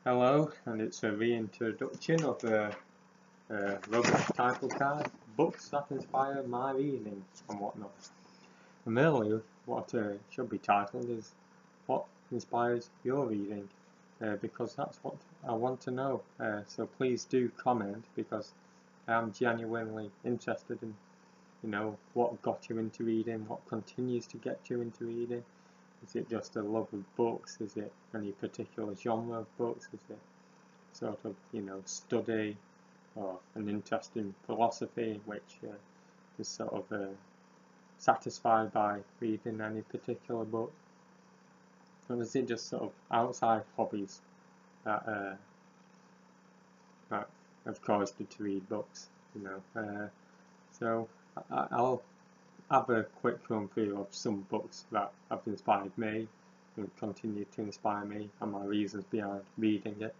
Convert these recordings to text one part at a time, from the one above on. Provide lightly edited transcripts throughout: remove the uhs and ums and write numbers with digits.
Hello, and it's a reintroduction of the rubbish title card, books that inspire my reading and whatnot. And really, what should be titled is what inspires your reading, because that's what I want to know. So please do comment, because I am genuinely interested in, what got you into reading, what continues to get you into reading. Is it just a love of books? Is it any particular genre of books? Is it sort of, study or an interest in philosophy, which is sort of satisfied by reading any particular book? Or is it just sort of outside hobbies that have caused you to read books? So I'll have a quick run through of some books that have inspired me and continue to inspire me, and my reasons behind reading it.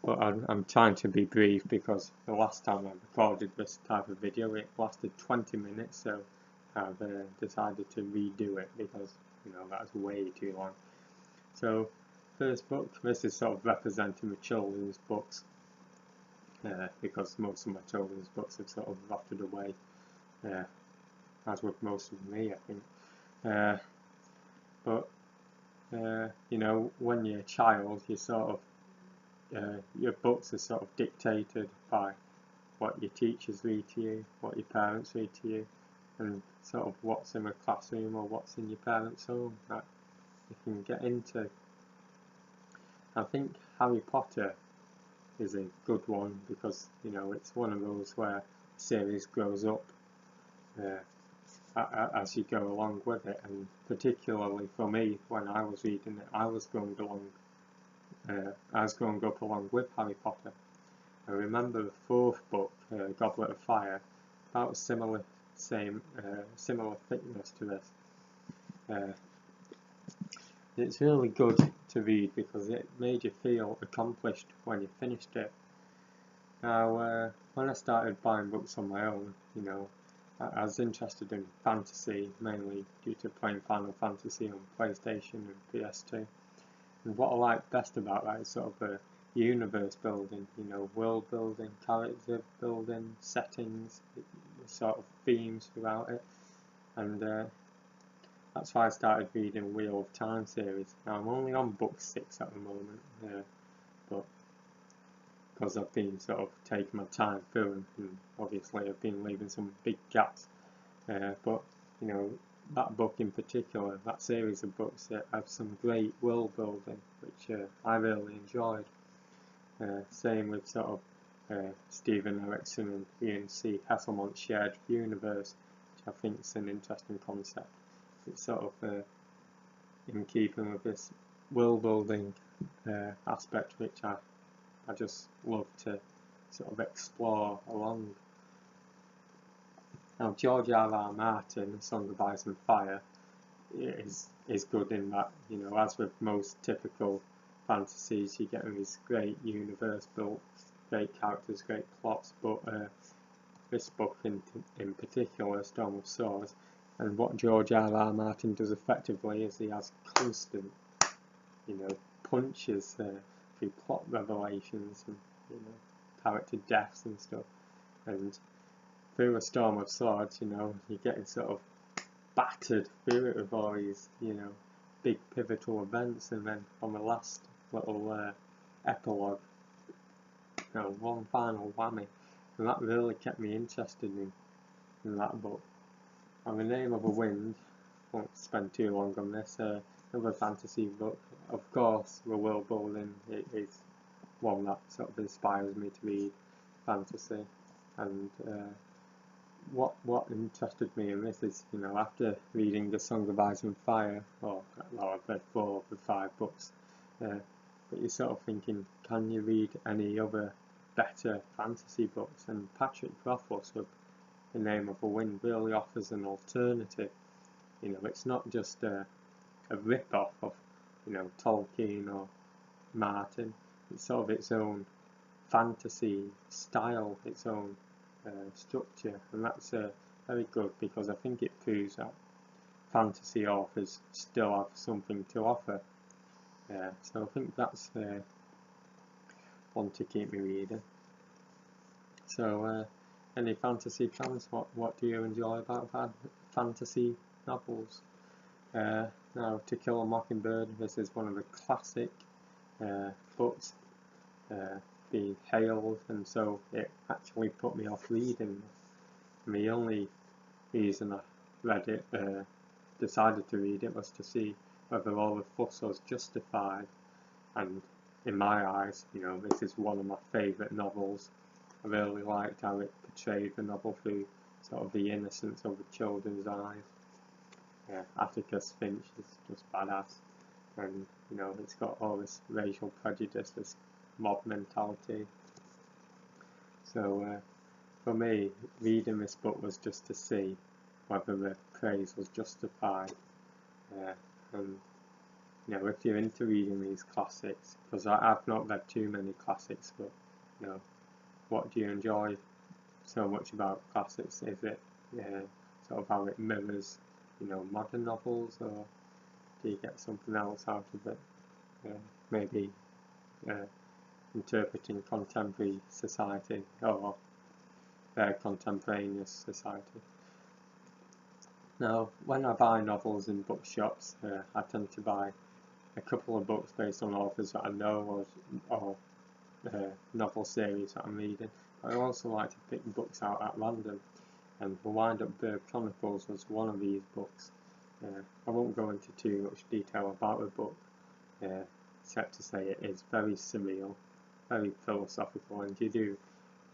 But I'm trying to be brief, because the last time I recorded this type of video it lasted 20 minutes, so I've decided to redo it because that's way too long. So first book, this is sort of representing the children's books, because most of my children's books have sort of rotted away, as with most of me, I think. But when you're a child, you sort of your books are sort of dictated by what your teachers read to you, what your parents read to you, and sort of what's in the classroom or what's in your parents' home that you can get into. I think Harry Potter is a good one, because it's one of those where the series grows up as you go along with it, and particularly for me, when I was reading it, I was growing up along with Harry Potter. I remember the fourth book, Goblet of Fire, about similar thickness to this. It's really good to read because it made you feel accomplished when you finished it. Now, when I started buying books on my own, I was interested in fantasy, mainly due to playing Final Fantasy on PlayStation and PS2. And what I like best about that is sort of a universe building, world building, character building, settings, sort of themes throughout it. And that's why I started reading Wheel of Time series. Now I'm only on book 6 at the moment, but because I've been sort of taking my time through them, and obviously I've been leaving some big gaps. But that book in particular, that series of books that have some great world building, which I really enjoyed. Same with sort of Stephen Erickson and Ian C. Hesselmont's shared universe, which I think is an interesting concept. It's sort of in keeping with this world building aspect, which I just love to sort of explore along. Now, George R.R. Martin, Song of Ice and Fire, is good in that, as with most typical fantasies, you get this great universe built, great characters, great plots, but this book in particular, Storm of Swords, and what George R.R. Martin does effectively is he has constant, punches through plot revelations and, character deaths and stuff, and through A Storm of Swords, you're getting sort of battered through it with all these, big pivotal events, and then on the last little epilogue, one final whammy, and that really kept me interested in that book. And The Name of a Wind, won't spend too long on this, another fantasy book. Of course, the world building is one that sort of inspires me to read fantasy, and what interested me in this is, after reading The Song of Ice and Fire, I've read 4 of the 5 books, but you're sort of thinking, can you read any other better fantasy books? And Patrick Rothfuss with The Name of a Wind really offers an alternative. It's not just a rip-off of, Tolkien or Martin. It's sort of its own fantasy style, its own structure, and that's very good, because I think it proves that fantasy authors still have something to offer. So I think that's one to keep me reading. So any fantasy fans, what do you enjoy about fantasy novels? Now, To Kill a Mockingbird, this is one of the classic books being hailed, and so it actually put me off reading. And the only reason I read it, decided to read it, was to see whether all the fuss was justified. And in my eyes, this is one of my favourite novels. I really liked how it portrayed the novel through sort of the innocence of the children's eyes. Atticus Finch is just badass, and it's got all this racial prejudice, this mob mentality. So for me, reading this book was just to see whether the praise was justified. And if you're into reading these classics, because I've not read too many classics, but what do you enjoy so much about classics? Is it sort of how it mirrors modern novels, or do you get something else out of it? Maybe interpreting contemporary society or contemporaneous society. Now, when I buy novels in bookshops, I tend to buy a couple of books based on authors that I know, or novel series that I'm reading. I also like to pick books out at random, and The Wind-Up Bird Chronicles was one of these books. I won't go into too much detail about the book, except to say it is very surreal, very philosophical, and you do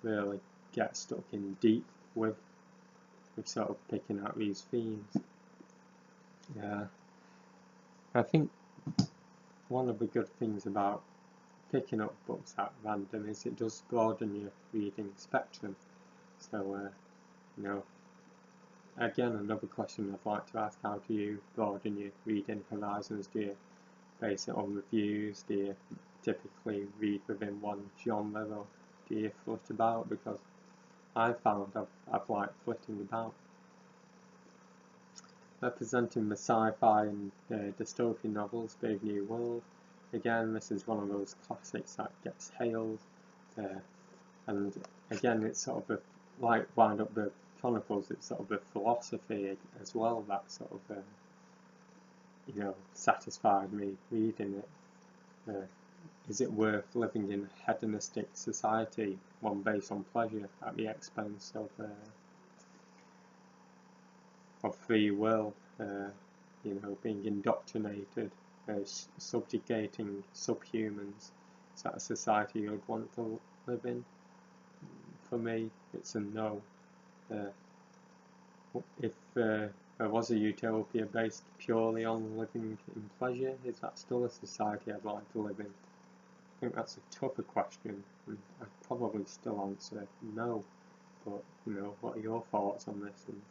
really get stuck in deep with sort of picking out these themes. I think one of the good things about picking up books at random is it does broaden your reading spectrum. So, again, another question I'd like to ask: how do you broaden your reading horizons? Do you base it on reviews? Do you typically read within one genre, or do you flit about? Because I found I've liked flitting about. Representing the sci-fi and dystopian novels, Brave New World. Again, this is one of those classics that gets hailed, and again, it's sort of like Wind-Up Bird Chronicles. It's sort of a philosophy as well that sort of satisfied me reading it. Is it worth living in a hedonistic society, one based on pleasure at the expense of free will? Being indoctrinated, subjugating subhumans. Is that a society you'd want to live in? For me, it's a no. If there was a utopia based purely on living in pleasure, is that still a society I'd like to live in? I think that's a tougher question, and I'd probably still answer no. But what are your thoughts on this? And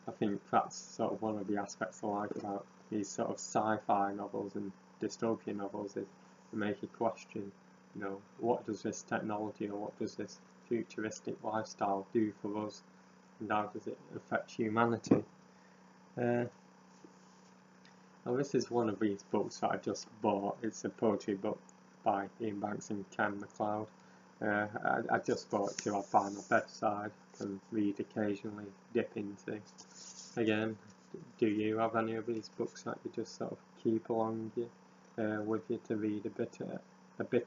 I think that's sort of one of the aspects I like about these sort of sci-fi novels and dystopian novels, is to make you question, what does this technology or what does this futuristic lifestyle do for us, and how does it affect humanity? Now, this is one of these books that I just bought. It's a poetry book by Ian Banks and Ken MacLeod. I just bought it to have by my bedside and read occasionally, dip into. Again, do you have any of these books that you just sort of keep along with you to read a bit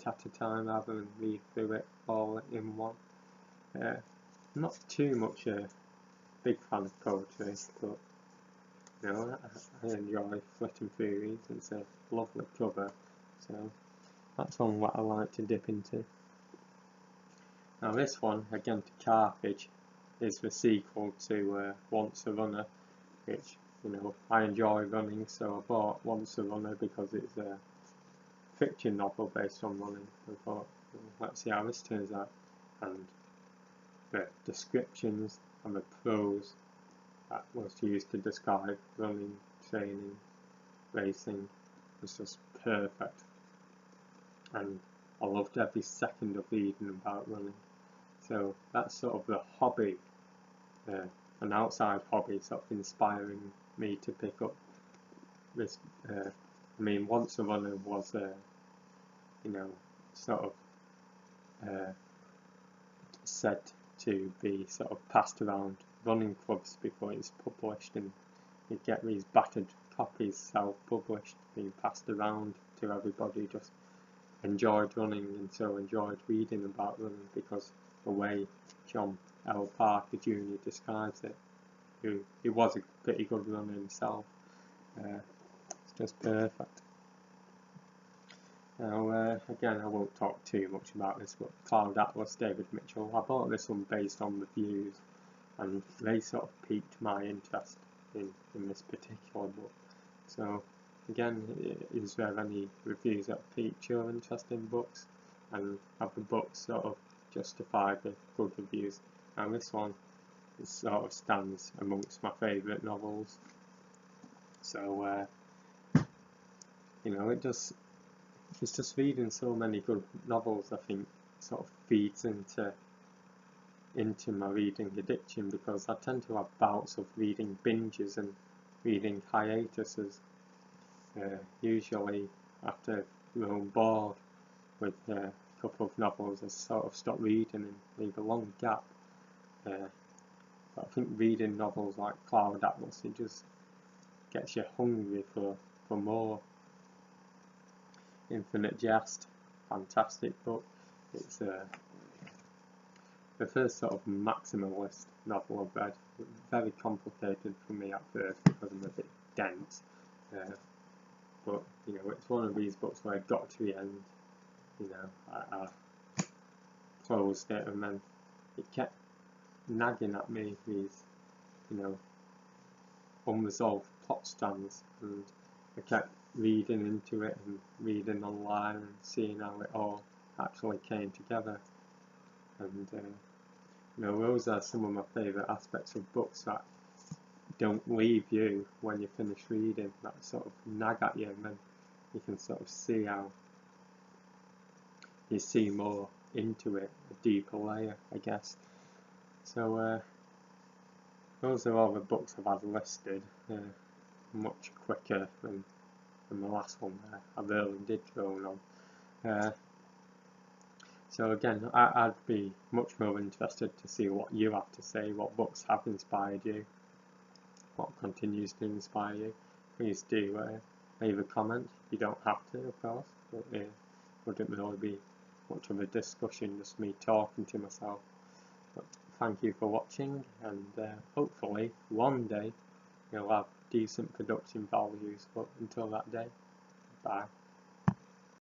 at a time, rather than read through it all in one? Not too much a big fan of poetry, but I enjoy flitting through these. It's a lovely cover, so that's one what I like to dip into. Now this one, again, To Carthage, is the sequel to Once a Runner, which I enjoy running, so I bought Once a Runner because it's a fiction novel based on running. I thought, let's see how this turns out. And the descriptions and the prose that was used to describe running, training, racing was just perfect. And I loved every second of reading about running. So that's sort of the hobby, an outside hobby, sort of inspiring me to pick up this I mean, Once a Runner was, you know, sort of said to be sort of passed around running clubs before it's published, and you get these battered copies self-published being passed around to everybody. Just enjoyed running and so enjoyed reading about running, because the way John L. Parker Jr. describes it, he was a pretty good runner himself. It's just perfect. Now, again, I won't talk too much about this, but Cloud Atlas, David Mitchell, I bought this one based on reviews, and they sort of piqued my interest in this particular book. So, again, is there any reviews that piqued your interest in books, and have the books sort of justified the good reviews? And this one sort of stands amongst my favourite novels. So, you know, it's just reading so many good novels, I think, sort of feeds into my reading addiction, because I tend to have bouts of reading binges and reading hiatuses. Usually after I'm bored with a couple of novels, I sort of stop reading and leave a long gap. But I think reading novels like Cloud Atlas, it just gets you hungry for more. Infinite Jest, fantastic book. It's the first sort of maximalist novel I've read. Very complicated for me at first because I'm a bit dense. But you know, it's one of these books where I got to the end. You know, I closed it, and then it kept nagging at me these, you know, unresolved plot strands, and I kept reading into it and reading online and seeing how it all actually came together. And you know, those are some of my favourite aspects of books that don't leave you when you finish reading, that sort of nag at you, and then you can sort of see how you see more into it, a deeper layer, I guess. So those are all the books I've had listed, much quicker than the last one there. I really did drone on. So again, I'd be much more interested to see what you have to say, what books have inspired you, what continues to inspire you. Please do leave a comment. You don't have to, of course, but it wouldn't really be much of a discussion, just me talking to myself. But thank you for watching, and hopefully one day you'll have decent production values. But until that day, bye.